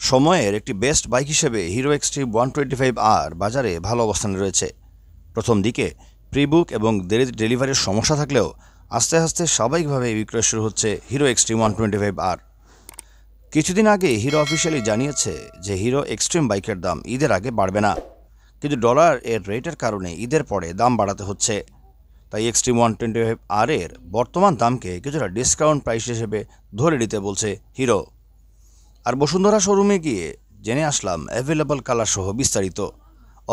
সময়ের একটি best bike হিসেবে হিরো এক্সট্রিম 125R বাজারে ভালো অবস্থানে রয়েছে। প্রথম দিকে প্রি-বুক এবং ডেলিভারির সমস্যা থাকলেও আস্তে আস্তে স্বাভাবিকভাবে বিক্রয় শুরু হচ্ছে হিরো এক্সট্রিম 125R। কিছুদিন আগে হিরো অফিসিয়ালি জানিয়েছে যে হিরো এক্সট্রিম বাইকের দাম ঈদের আগে বাড়বে না, কিন্তু ডলার এর রেটের কারণে ঈদের পরে দাম বাড়াতে হচ্ছে। তাই এক্সট্রিম 125R এর বর্তমান দামকে কিছুটা ডিসকাউন্ট প্রাইস হিসেবে ধরে নিতে বলছে হিরো। আর বসুন্ধরা শোরুমে গিয়ে জেনে আসলাম অ্যাভেলেবল কালার সহ বিস্তারিত।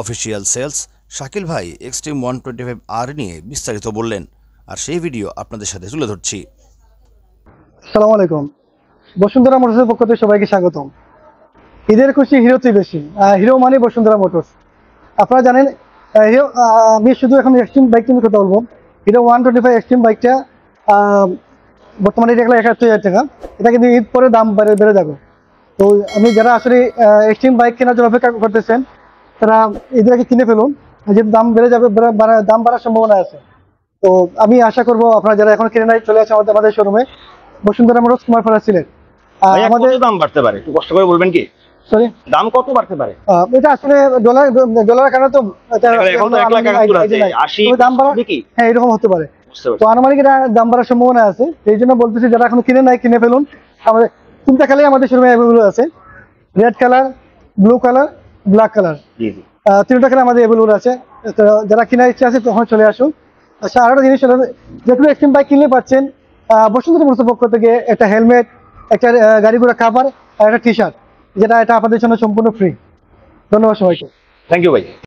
অফিসিয়াল সেলস শাকিল ভাই এক্সট্রিম 125R নিয়ে বিস্তারিত বললেন, আর সেই ভিডিও আপনাদের সাথে তুলে ধরছি। আসসালামু আলাইকুম। বসুন্ধরা মোটরসের পক্ষ থেকে সবাইকে স্বাগতম। ঈদের খুশি হিরোতেই বেশি। হিরো মানে বসুন্ধরা মোটরস। আপনারা জানেন হিরো, আমি শুধু এখন এক্সট্রিম বাইক নিয়ে কথা বলবো। হিরো 125 এক্সট্রিম বাইকটা বর্তমানে এটা 71,000 টাকা। এটা কিন্তু ঈদ পরে দাম বেড়ে যাবে। তো আমি যারা আসলে এক্সট্রিম বাইক কেনার জন্য অপেক্ষা করতেছেন তারা ঈদের আগে কিনে ফেলুন, যেহেতু দাম বেড়ে যাবে, দাম বাড়ার সম্ভাবনা আছে। তো আমি আশা করবো আপনারা যারা এখন কিনে নাই চলে আসে আমাদের শোরুমে, বসুন্ধরা মোটরস, কুমারপাড়া সিলেট। আমাদের দাম বাড়তে পারে, একটু কষ্ট করে বলবেন কি? সরি, দাম কত বাড়তে পারে? এটা আসলে ডলারের কারণে তো দাম বাড়া, হ্যাঁ এরকম হতে পারে। তো আনুমানিক এটা দাম বাড়ার সম্ভাবনা আছে। এই জন্য বলতেছি যারা এখন কিনে নাই কিনে ফেলুন। আমাদের 3টা কালারই আমাদের শোরুমে অ্যাভেলেবল আছে, red colour, blue colour, black colour. 3টা কালার আমাদের অ্যাভেলেবল আছে। তো যারা কেনার ইচ্ছা আছে তখন চলে আসুন। আচ্ছা, আর একটা জিনিস হলো, যেগুলো এক্সট্রিম বাইক কিনলে পাচ্ছেন বসুন্ধরা মোটরসের পক্ষ থেকে একটা হেলমেট, একটা গাড়ি ঘোড়া কাভার আর একটা টি-শার্ট, যেটা এটা আপনাদের জন্য সম্পূর্ণ ফ্রি। ধন্যবাদ সবাইকে। থ্যাংক ইউ ভাই।